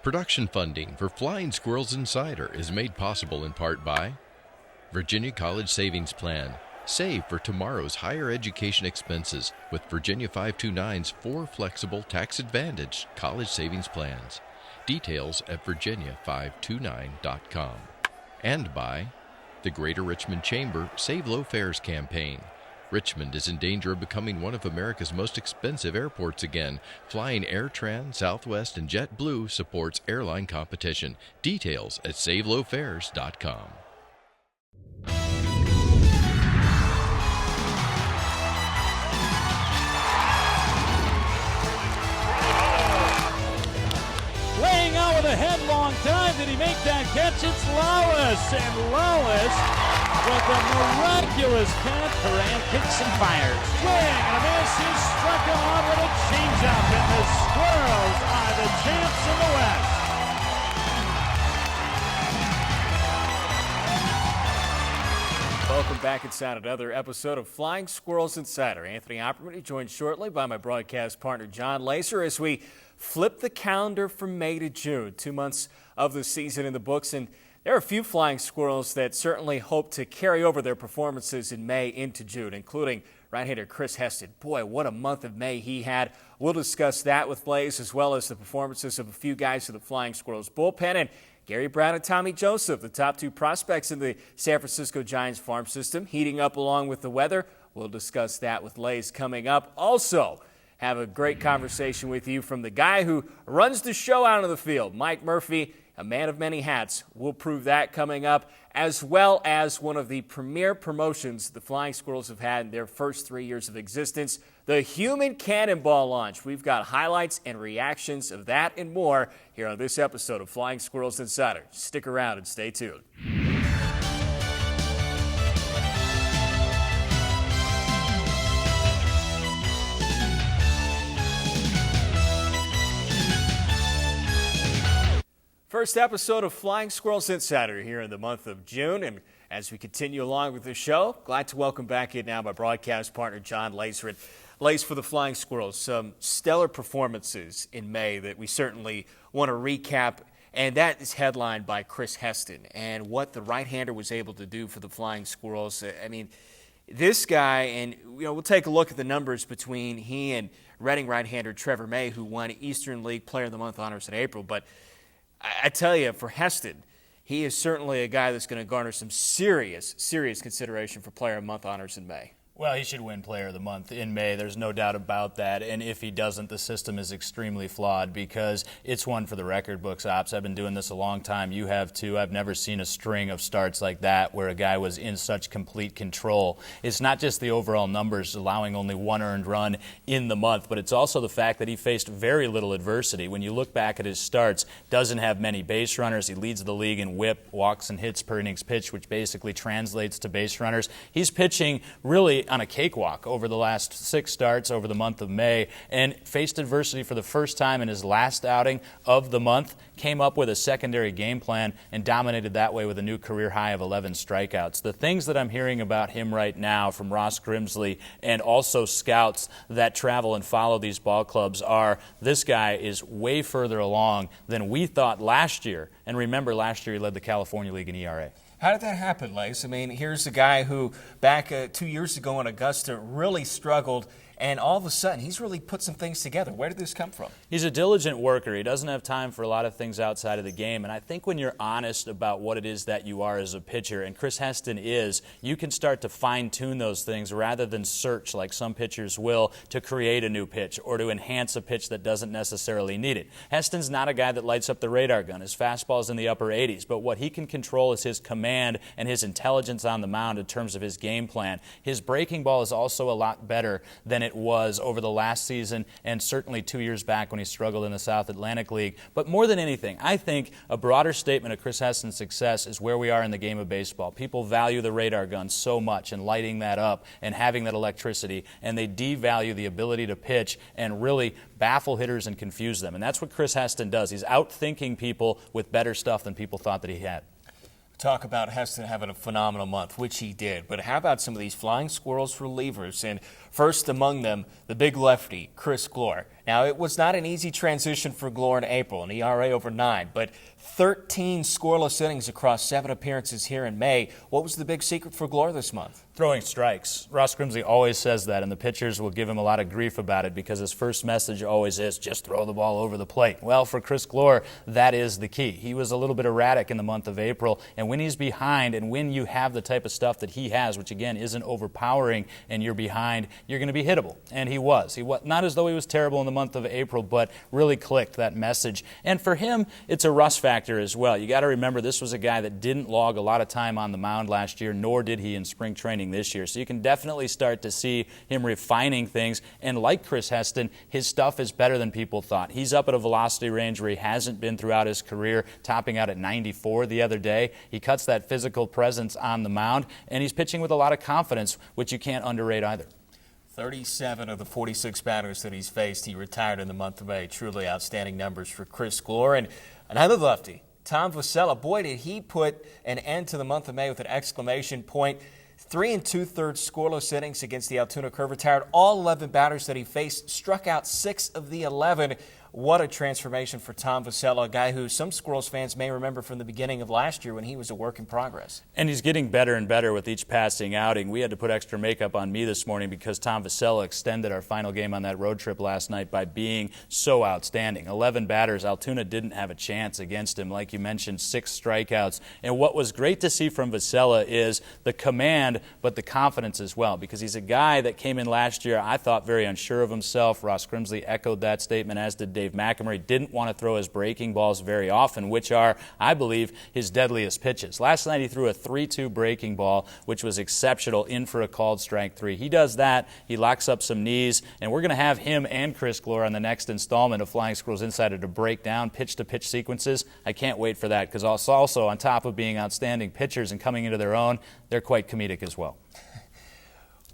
Production funding for Flying Squirrels Insider is made possible in part by Virginia College Savings Plan. Save for tomorrow's higher education expenses with Virginia 529's 4 flexible tax-advantaged college savings plans. Details at virginia529.com. And by the Greater Richmond Chamber Save Low Fares campaign. Richmond is in danger of becoming one of America's most expensive airports again. Flying AirTran, Southwest, and JetBlue supports airline competition. Details at savelowfares.com. Laying out with a headlong time. Did he make that catch? It's Lawless. And Lawless with a miraculous catch. Duran kicks and fires. Swing and a miss. He struck him out with a changeup. And the Squirrels are the champs in the West. Welcome back inside another episode of Flying Squirrels Insider. Anthony Oppermann, joined shortly by my broadcast partner John Laaser as we flip the calendar from May to June. 2 months of the season in the books, and there are a few Flying Squirrels that certainly hope to carry over their performances in May into June, including right-hander Chris Heston. Boy, what a month of May he had. We'll discuss that with Lays, as well as the performances of a few guys in the Flying Squirrels bullpen, and Gary Brown and Tommy Joseph, the top 2 prospects in the San Francisco Giants farm system, heating up along with the weather. We'll discuss that with Lays coming up. Also, have a great conversation with you from the guy who runs the show out on the field, Mike Murphy, a man of many hats. We'll prove that coming up, as well as one of the premier promotions the Flying Squirrels have had in their first 3 years of existence, the Human Cannonball Launch. We've got highlights and reactions of that and more here on this episode of Flying Squirrels Insider. Stick around and stay tuned. First episode of Flying Squirrels Insider here in the month of June. And as we continue along with the show, glad to welcome back in now my broadcast partner, John Laaser. Lace for the Flying Squirrels, some stellar performances in May that we certainly want to recap. And that is headlined by Chris Heston and what the right-hander was able to do for the Flying Squirrels. I mean, this guy, and we'll take a look at the numbers between he and Reading right-hander Trevor May, who won Eastern League Player of the Month honors in April. But I tell you, for Heston, he is certainly a guy that's going to garner some serious consideration for Player of the Month honors in May. Well, he should win Player of the Month in May. There's no doubt about that. And if he doesn't, the system is extremely flawed because it's one for the record books, Ops. I've been doing this a long time. You have too. I've never seen a string of starts like that where a guy was in such complete control. It's not just the overall numbers allowing only 1 earned run in the month, but it's also the fact that he faced very little adversity. When you look back at his starts, doesn't have many base runners. He leads the league in whip, walks, and hits per innings pitched, which basically translates to base runners. He's pitching really on a cakewalk over the last 6 starts over the month of May and faced adversity for the first time in his last outing of the month, came up with a secondary game plan and dominated that way with a new career high of 11 strikeouts. The things that I'm hearing about him right now from Ross Grimsley and also scouts that travel and follow these ball clubs are this guy is way further along than we thought last year. And remember, last year he led the California League in ERA. How did that happen, Lace? I mean, here's a guy who back 2 years ago in Augusta really struggled, and all of a sudden he's really put some things together. Where did this come from? He's a diligent worker. He doesn't have time for a lot of things outside of the game, and I think when you're honest about what it is that you are as a pitcher, and Chris Heston is, you can start to fine-tune those things rather than search like some pitchers will to create a new pitch or to enhance a pitch that doesn't necessarily need it. Heston's not a guy that lights up the radar gun. His fastball's in the upper 80s, but what he can control is his command and his intelligence on the mound in terms of his game plan. His breaking ball is also a lot better than it was over the last season and certainly 2 years back when he struggled in the South Atlantic League. But more than anything, I think a broader statement of Chris Heston's success is where we are in the game of baseball. People value the radar gun so much and lighting that up and having that electricity, and they devalue the ability to pitch and really baffle hitters and confuse them. And that's what Chris Heston does. He's outthinking people with better stuff than people thought that he had. Talk about Heston having a phenomenal month, which he did. But how about some of these Flying Squirrels relievers? And first among them, the big lefty, Chris Glore. Now, it was not an easy transition for Glore in April, an ERA over 9, but 13 scoreless innings across 7 appearances here in May. What was the big secret for Glore this month? Throwing strikes. Ross Grimsley always says that, and the pitchers will give him a lot of grief about it because his first message always is, just throw the ball over the plate. Well, for Chris Glore, that is the key. He was a little bit erratic in the month of April, and when he's behind and when you have the type of stuff that he has, which again isn't overpowering, and you're behind, you're going to be hittable. And he was. Not as though he was terrible in the month of April, but really clicked that message. And for him, it's a rust factor as well. You got to remember, this was a guy that didn't log a lot of time on the mound last year, nor did he in spring training this year. So you can definitely start to see him refining things. And like Chris Heston, his stuff is better than people thought. He's up at a velocity range where he hasn't been throughout his career, topping out at 94 the other day. He cuts that physical presence on the mound, and he's pitching with a lot of confidence, which you can't underrate either. 37 of the 46 batters that he's faced, he retired in the month of May. Truly outstanding numbers for Chris Glore. And another lefty, Tom Vasella. Boy, did he put an end to the month of May with an exclamation point. 3 2/3 scoreless innings against the Altoona Curve. Retired all 11 batters that he faced, struck out 6 of the 11. What a transformation for Tom Vasella, a guy who some Squirrels fans may remember from the beginning of last year when he was a work in progress. And he's getting better and better with each passing outing. We had to put extra makeup on me this morning because Tom Vasella extended our final game on that road trip last night by being so outstanding. 11 batters. Altoona didn't have a chance against him. Like you mentioned, 6 strikeouts. And what was great to see from Vasella is the command, but the confidence as well, because he's a guy that came in last year, I thought, very unsure of himself. Ross Grimsley echoed that statement, as did Dave McEmery. Didn't want to throw his breaking balls very often, which are, I believe, his deadliest pitches. Last night he threw a 3-2 breaking ball, which was exceptional, in for a called strike 3. He does that, he locks up some knees, and we're going to have him and Chris Glore on the next installment of Flying Squirrels Insider to break down pitch-to-pitch sequences. I can't wait for that, because also, on top of being outstanding pitchers and coming into their own, they're quite comedic as well.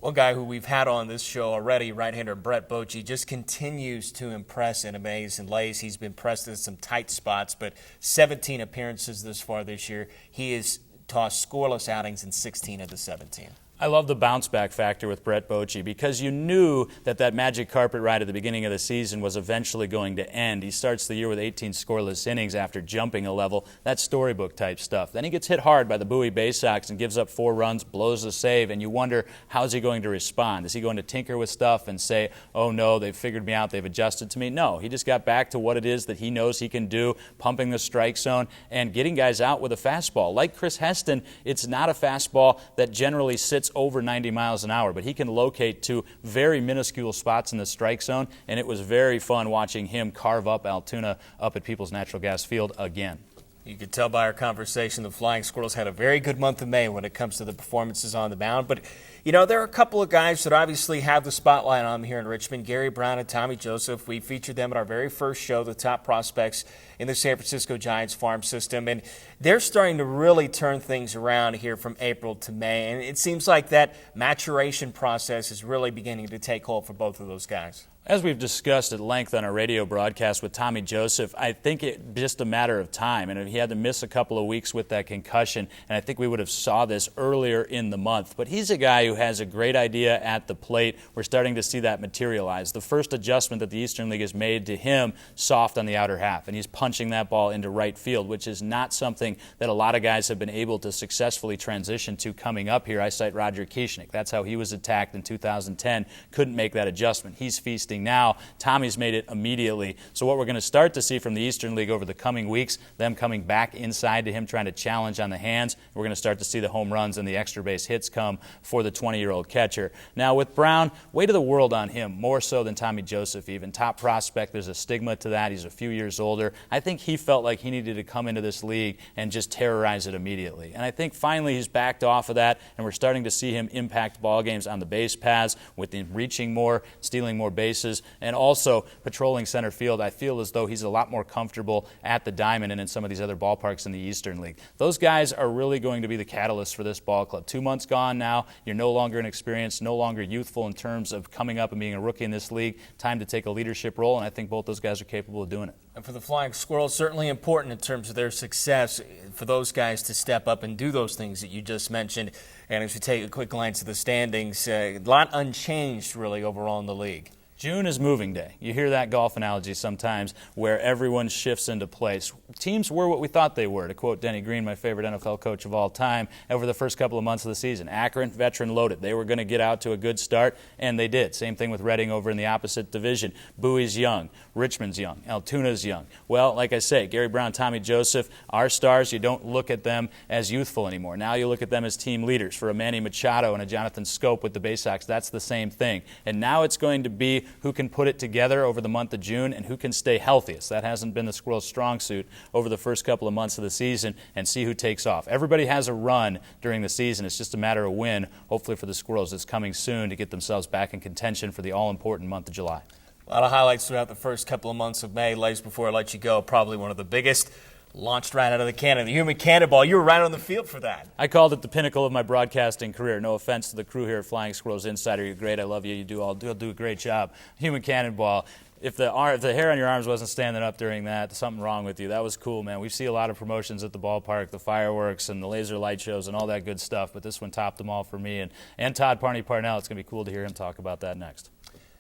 One guy who we've had on this show already, right-hander Brett Bochy, just continues to impress and amaze and lays. He's been pressed in some tight spots, but 17 appearances this far this year. He has tossed scoreless outings in 16 of the 17. I love the bounce-back factor with Brett Bochy because you knew that magic carpet ride at the beginning of the season was eventually going to end. He starts the year with 18 scoreless innings after jumping a level. That's storybook-type stuff. Then he gets hit hard by the Bowie Bay Sox and gives up 4 runs, blows a save, and you wonder, how's he going to respond? Is he going to tinker with stuff and say, oh no, they've figured me out, they've adjusted to me? No, he just got back to what it is that he knows he can do, pumping the strike zone and getting guys out with a fastball. Like Chris Heston, it's not a fastball that generally sits over 90 miles an hour, but he can locate to very minuscule spots in the strike zone, and it was very fun watching him carve up Altoona up at People's Natural Gas Field again. You could tell by our conversation the Flying Squirrels had a very good month of May when it comes to the performances on the mound. But, you know, there are a couple of guys that obviously have the spotlight on them here in Richmond. Gary Brown and Tommy Joseph. We featured them at our very first show, the top prospects in the San Francisco Giants farm system. And they're starting to really turn things around here from April to May. And it seems like that maturation process is really beginning to take hold for both of those guys. As we've discussed at length on our radio broadcast with Tommy Joseph, I think it's just a matter of time. And he had to miss a couple of weeks with that concussion, and I think we would have saw this earlier in the month. But he's a guy who has a great idea at the plate. We're starting to see that materialize. The first adjustment that the Eastern League has made to him, soft on the outer half, and he's punching that ball into right field, which is not something that a lot of guys have been able to successfully transition to coming up here. I cite Roger Kieschnick. That's how he was attacked in 2010. Couldn't make that adjustment. He's feasting now. Tommy's made it immediately. So what we're going to start to see from the Eastern League over the coming weeks, them coming back inside to him, trying to challenge on the hands. We're going to start to see the home runs and the extra base hits come for the 20-year-old catcher. Now with Brown, weight of the world on him, more so than Tommy Joseph even. Top prospect, there's a stigma to that. He's a few years older. I think he felt like he needed to come into this league and just terrorize it immediately. And I think finally he's backed off of that, and we're starting to see him impact ball games on the base paths with him reaching more, stealing more bases, and also patrolling center field. I feel as though he's a lot more comfortable at the diamond and in some of these other ballparks in the Eastern League. Those guys are really going to be the catalyst for this ball club. 2 months gone now. You're no longer inexperienced, no longer youthful in terms of coming up and being a rookie in this league. Time to take a leadership role, and I think both those guys are capable of doing it. And for the Flying Squirrels, certainly important in terms of their success for those guys to step up and do those things that you just mentioned. And as we take a quick glance at the standings, a lot unchanged really overall in the league. June is moving day. You hear that golf analogy sometimes where everyone shifts into place. Teams were what we thought they were, to quote Denny Green, my favorite NFL coach of all time, over the first couple of months of the season. Akron, veteran loaded. They were going to get out to a good start, and they did. Same thing with Reading over in the opposite division. Bowie's young. Richmond's young. Altoona's young. Well, like I say, Gary Brown, Tommy Joseph, our stars, you don't look at them as youthful anymore. Now you look at them as team leaders. For a Manny Machado and a Jonathan Scope with the Bay Sox, that's the same thing. And now it's going to be who can put it together over the month of June and who can stay healthiest. That hasn't been the Squirrels' strong suit over the first couple of months of the season, and see who takes off. Everybody has a run during the season. It's just a matter of when, hopefully for the Squirrels, it's coming soon to get themselves back in contention for the all-important month of July. A lot of highlights throughout the first couple of months of May. Lace, before I let you go, probably one of the biggest. Launched right out of the cannon, the Human Cannonball. You were right on the field for that. I called it the pinnacle of my broadcasting career. No offense to the crew here at Flying Squirrels Insider. You're great. I love you. You do a great job. Human Cannonball. If the hair on your arms wasn't standing up during that, something wrong with you. That was cool, man. We see a lot of promotions at the ballpark, the fireworks and the laser light shows and all that good stuff, but this one topped them all for me. And Todd Parnell, it's going to be cool to hear him talk about that next.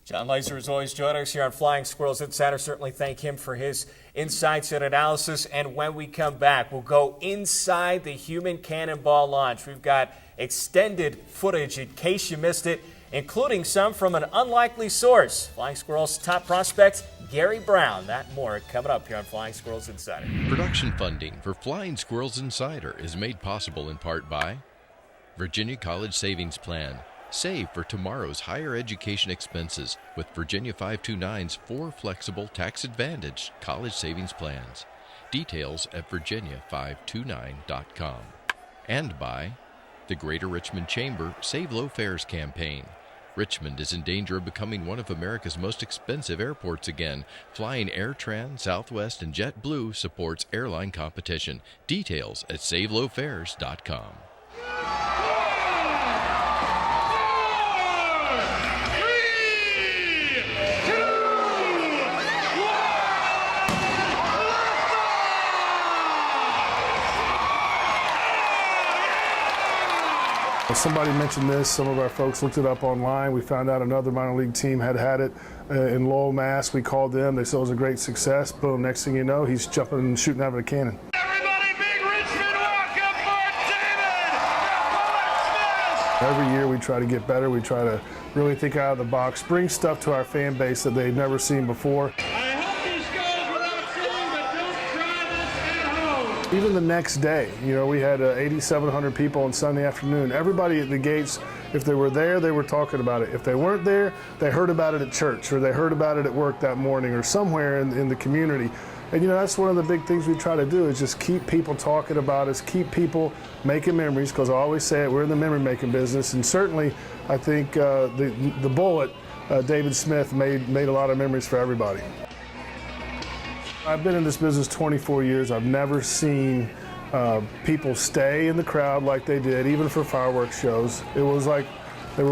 John Laaser is always joining us here on Flying Squirrels Insider. Certainly thank him for his insights and analysis. And when we come back, we'll go inside the Human Cannonball Launch. We've got extended footage in case you missed it, including some from an unlikely source. Flying Squirrels' top prospect, Gary Brown. That and more coming up here on Flying Squirrels Insider. Production funding for Flying Squirrels Insider is made possible in part by Virginia College Savings Plan. Save for tomorrow's higher education expenses with Virginia 529's 4 flexible tax-advantaged college savings plans. Details at virginia529.com. And by the Greater Richmond Chamber Save Low Fares campaign. Richmond is in danger of becoming one of America's most expensive airports again. Flying AirTran, Southwest, and JetBlue supports airline competition. Details at savelowfares.com. Somebody mentioned this. Some of our folks looked it up online. We found out another minor league team had it in Lowell, Mass. We called them. They said it was a great success. Boom, next thing you know, he's jumping and shooting out of a cannon. Everybody, big Richmond welcome for David Smith! Every year we try to get better. We try to really think out of the box, bring stuff to our fan base that they've never seen before. Even the next day, we had 8,700 people on Sunday afternoon. Everybody at the gates, if they were there, they were talking about it. If they weren't there, they heard about it at church, or they heard about it at work that morning, or somewhere in the community. And that's one of the big things we try to do, is just keep people talking about us, keep people making memories, because I always say it, we're in the memory-making business. And certainly, I think the Bullet, David Smith, made a lot of memories for everybody. I've been in this business 24 years. I've never seen people stay in the crowd like they did, even for fireworks shows. It was like they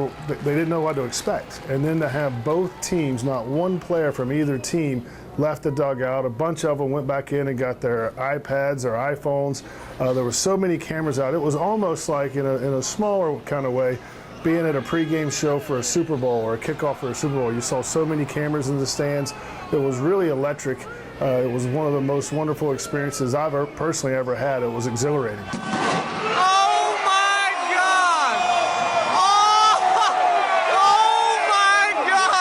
didn't know what to expect. And then to have both teams, not one player from either team left the dugout. A bunch of them went back in and got their iPads or iPhones. There were so many cameras out. It was almost like, in a smaller kind of way, being at a pregame show for a Super Bowl or a kickoff for a Super Bowl. You saw so many cameras in the stands. It was really electric. It was one of the most wonderful experiences I've personally ever had. It was exhilarating. Oh my God! Oh my God!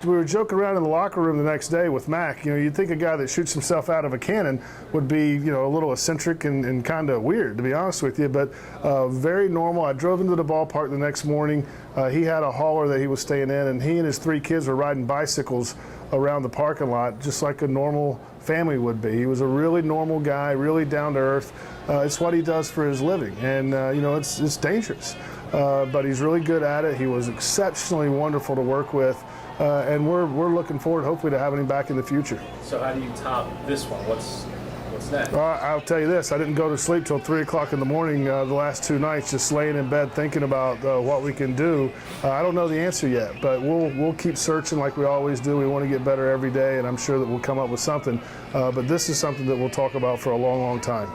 We were joking around in the locker room the next day with Mac. You'd think a guy that shoots himself out of a cannon would be, a little eccentric and kind of weird, to be honest with you, but very normal. I drove into the ballpark the next morning. He had a hauler that he was staying in, and he and his 3 kids were riding bicycles around the parking lot, just like a normal family would be. He was a really normal guy, really down to earth. It's what he does for his living, and it's dangerous, but he's really good at it. He was exceptionally wonderful to work with. And we're looking forward, hopefully, to having him back in the future. So how do you top this one? What's next? I'll tell you this. I didn't go to sleep till 3 o'clock in the morning the last 2 nights, just laying in bed thinking about what we can do. I don't know the answer yet, but we'll keep searching like we always do. We want to get better every day, and I'm sure that we'll come up with something. But this is something that we'll talk about for a long, long time.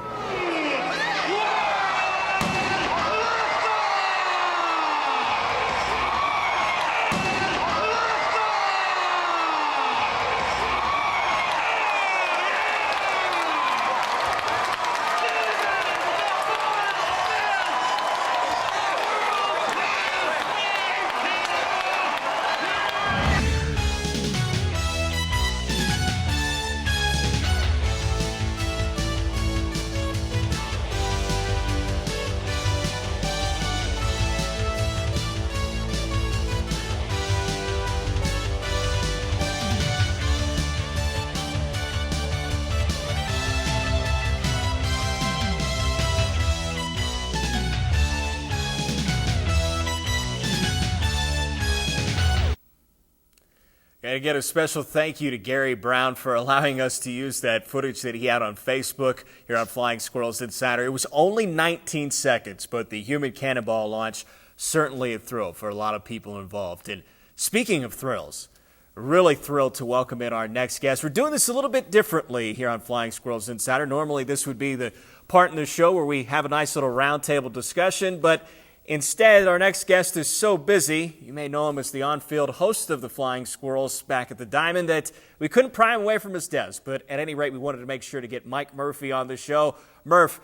And again, a special thank you to Gary Brown for allowing us to use that footage that he had on Facebook here on Flying Squirrels Insider. It was only 19 seconds, but the Human Cannonball Launch, certainly a thrill for a lot of people involved. And speaking of thrills, really thrilled to welcome in our next guest. We're doing this a little bit differently here on Flying Squirrels Insider. Normally, this would be the part in the show where we have a nice little roundtable discussion, but instead, our next guest is so busy, you may know him as the on-field host of the Flying Squirrels back at the Diamond, that we couldn't pry him away from his desk. But at any rate, we wanted to make sure to get Mike Murphy on the show. Murph,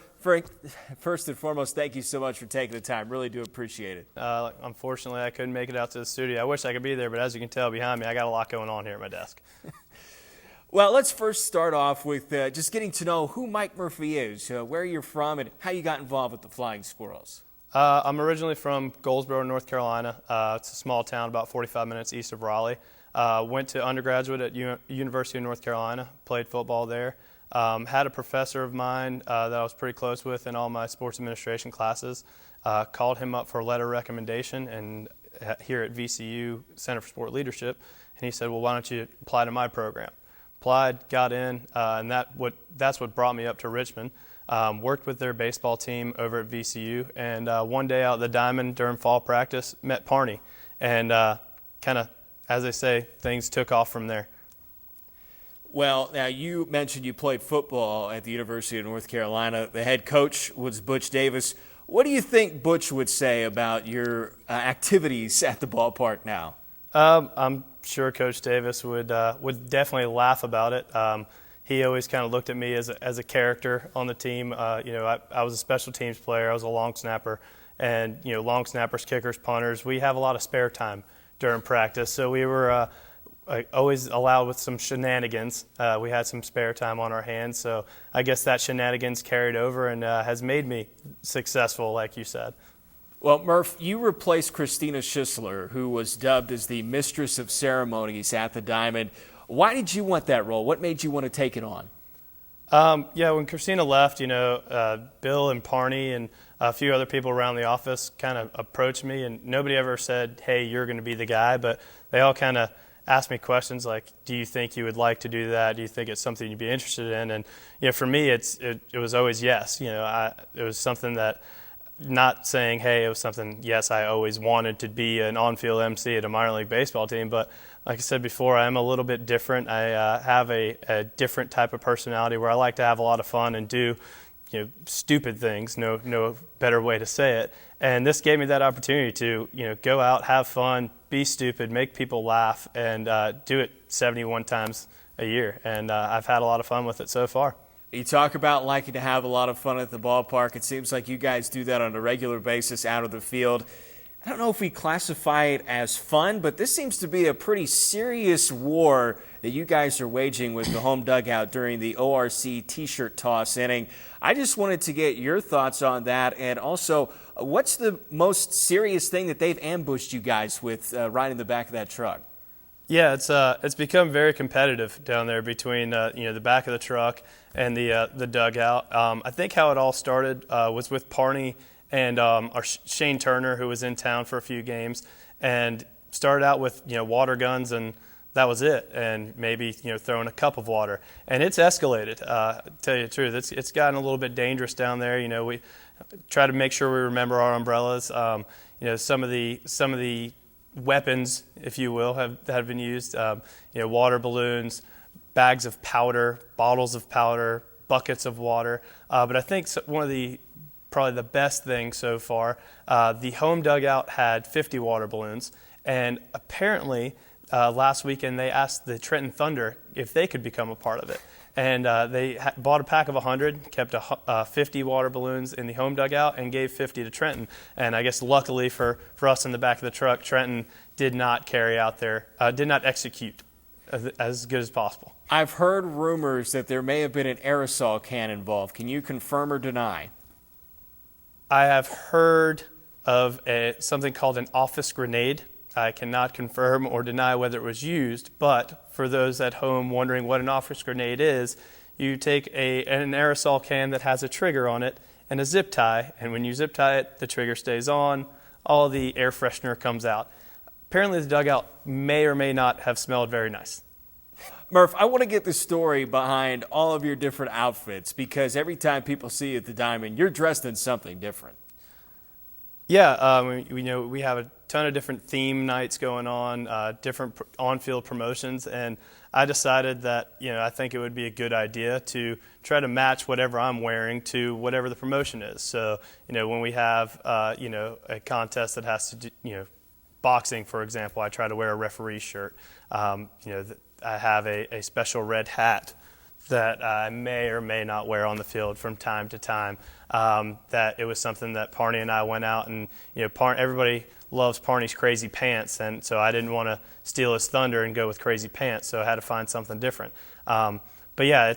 first and foremost, thank you so much for taking the time. Really do appreciate it. Unfortunately, I couldn't make it out to the studio. I wish I could be there, but as you can tell behind me, I got a lot going on here at my desk. Well, let's first start off with just getting to know who Mike Murphy is, where you're from, and how you got involved with the Flying Squirrels. I'm originally from Goldsboro, North Carolina. It's a small town about 45 minutes east of Raleigh. Went to undergraduate at University of North Carolina, played football there. Had a professor of mine that I was pretty close with in all my sports administration classes. Called him up for a letter of recommendation and here at VCU Center for Sport Leadership, and he said, well, why don't you apply to my program? Applied, got in, and that's what brought me up to Richmond. Worked with their baseball team over at VCU, and one day out at the Diamond during fall practice, met Parney, and kind of, as they say, things took off from there. Well, now you mentioned you played football at the University of North Carolina. The head coach was Butch Davis. What do you think Butch would say about your activities at the ballpark now? I'm sure Coach Davis would definitely laugh about it. He always kind of looked at me as a character on the team. I was a special teams player. I was a long snapper. And, long snappers, kickers, punters, we have a lot of spare time during practice. So we were always allowed with some shenanigans. We had some spare time on our hands. So I guess that shenanigans carried over and has made me successful, like you said. Well, Murph, you replaced Christina Schisler, who was dubbed as the Mistress of Ceremonies at the Diamond. Why did you want that role? What made you want to take it on? When Christina left, Bill and Parney and a few other people around the office kind of approached me, and nobody ever said, hey, you're going to be the guy, but they all kind of asked me questions like, do you think you would like to do that? Do you think it's something you'd be interested in? And, for me, it was always yes. It was something that, not saying, hey, it was something, yes, I always wanted to be an on-field MC at a minor league baseball team, but like I said before, I am a little bit different. I have a different type of personality where I like to have a lot of fun and do stupid things, no better way to say it. And this gave me that opportunity to go out, have fun, be stupid, make people laugh, and do it 71 times a year. And I've had a lot of fun with it so far. You talk about liking to have a lot of fun at the ballpark. It seems like you guys do that on a regular basis out of the field. I don't know if we classify it as fun, but this seems to be a pretty serious war that you guys are waging with the home dugout during the ORC T-shirt toss inning. I just wanted to get your thoughts on that, and also, what's the most serious thing that they've ambushed you guys with right in the back of that truck? Yeah, it's become very competitive down there between the back of the truck and the dugout. I think how it all started was with Parney and our Shane Turner, who was in town for a few games, and started out with water guns, and that was it, and maybe throwing a cup of water, and it's escalated. To tell you the truth, it's gotten a little bit dangerous down there. We try to make sure we remember our umbrellas. Some of the weapons, if you will, have been used. Water balloons, bags of powder, bottles of powder, buckets of water. But I think one of probably the best thing so far, the home dugout had 50 water balloons, and apparently last weekend they asked the Trenton Thunder if they could become a part of it. And they bought a pack of 100, kept 50 water balloons in the home dugout, and gave 50 to Trenton. And I guess luckily for us in the back of the truck, Trenton did not execute as good as possible. I've heard rumors that there may have been an aerosol can involved. Can you confirm or deny? I have heard of something called an office grenade. I cannot confirm or deny whether it was used, but for those at home wondering what an office grenade is, you take an aerosol can that has a trigger on it and a zip tie, and when you zip tie it, the trigger stays on, all the air freshener comes out. apparently the dugout may or may not have smelled very nice. Murph, I want to get the story behind all of your different outfits, because every time people see you at the Diamond, you're dressed in something different. Yeah, we have a ton of different theme nights going on, different on-field promotions, and I decided that I think it would be a good idea to try to match whatever I'm wearing to whatever the promotion is. So when we have a contest that has to do boxing, for example, I try to wear a referee shirt. I have a special red hat that I may or may not wear on the field from time to time. That it was something that Parney and I went out and, everybody loves Parney's crazy pants, and so I didn't want to steal his thunder and go with crazy pants, so I had to find something different. But yeah,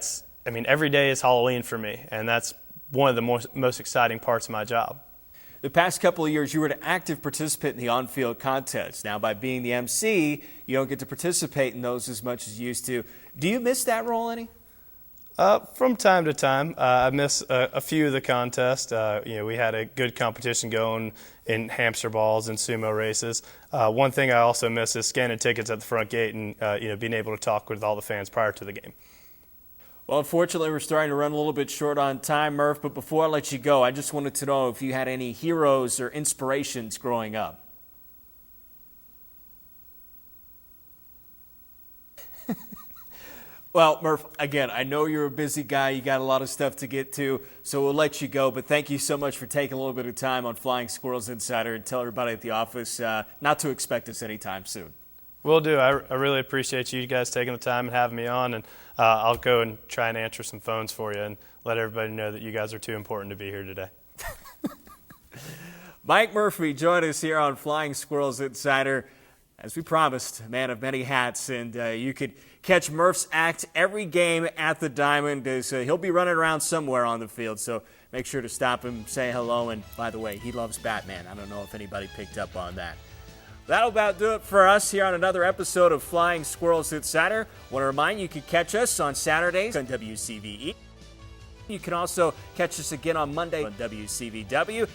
every day is Halloween for me, and that's one of the most exciting parts of my job. The past couple of years, you were an active participant in the on-field contests. Now, by being the MC, you don't get to participate in those as much as you used to. Do you miss that role any? From time to time, I miss a few of the contests. We had a good competition going in hamster balls and sumo races. One thing I also miss is scanning tickets at the front gate and being able to talk with all the fans prior to the game. Well, unfortunately, we're starting to run a little bit short on time, Murph, but before I let you go, I just wanted to know if you had any heroes or inspirations growing up. Well, Murph, again, I know you're a busy guy. You got a lot of stuff to get to, so we'll let you go. But thank you so much for taking a little bit of time on Flying Squirrels Insider, and tell everybody at the office not to expect us anytime soon. Will do. I really appreciate you guys taking the time and having me on, and I'll go and try and answer some phones for you and let everybody know that you guys are too important to be here today. Mike Murphy joined us here on Flying Squirrels Insider. As we promised, a man of many hats, and you could catch Murph's act every game at the Diamond, as he'll be running around somewhere on the field, so make sure to stop him, say hello, and by the way, he loves Batman. I don't know if anybody picked up on that. That'll about do it for us here on another episode of Flying Squirrels Insider. Want to remind you can catch us on Saturdays on WCVE. You can also catch us again on Monday on WCVW.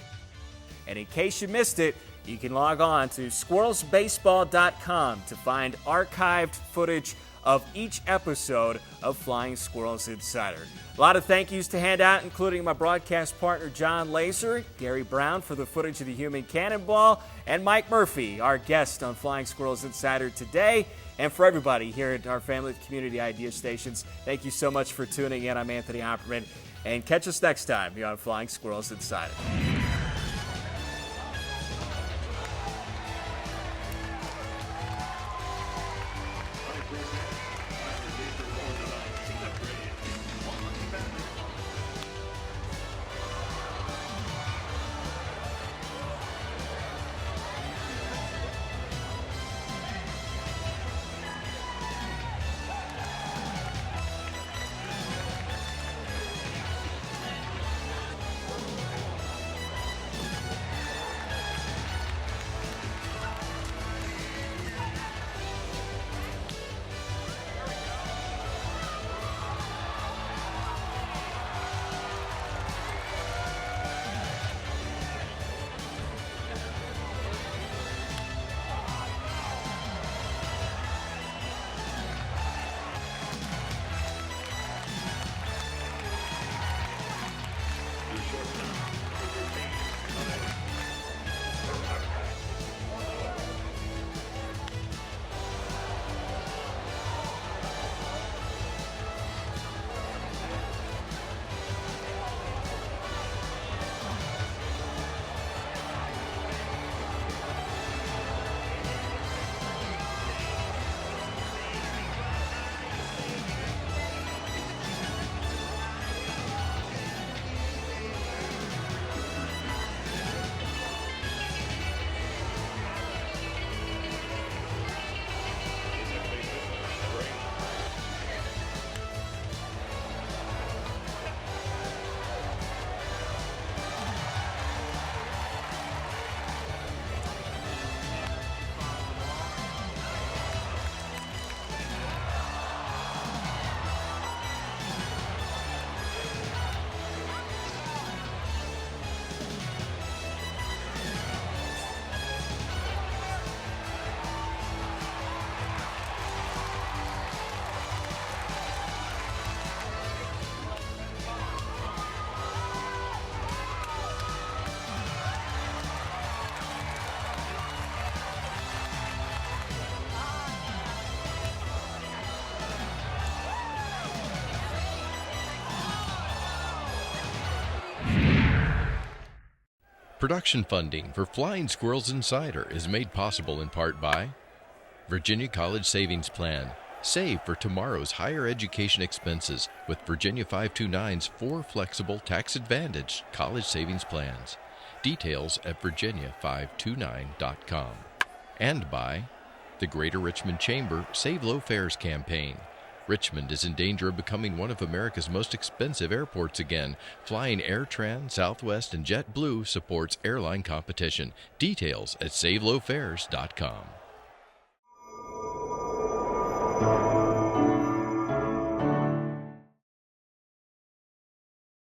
And in case you missed it, you can log on to squirrelsbaseball.com to find archived footage of each episode of Flying Squirrels Insider. A lot of thank yous to hand out, including my broadcast partner John Laaser, Gary Brown for the footage of the Human Cannonball, and Mike Murphy, our guest on Flying Squirrels Insider today. And for everybody here at our family of community idea stations, thank you so much for tuning in. I'm Anthony Oppermann, and catch us next time here on Flying Squirrels Insider. Production funding for Flying Squirrels Insider is made possible in part by Virginia College Savings Plan. Save for tomorrow's higher education expenses with Virginia 529's 4 flexible tax-advantaged college savings plans. Details at virginia529.com. And by the Greater Richmond Chamber Save Low Fares campaign. Richmond is in danger of becoming one of America's most expensive airports again. Flying AirTran, Southwest, and JetBlue supports airline competition. Details at savelowfares.com.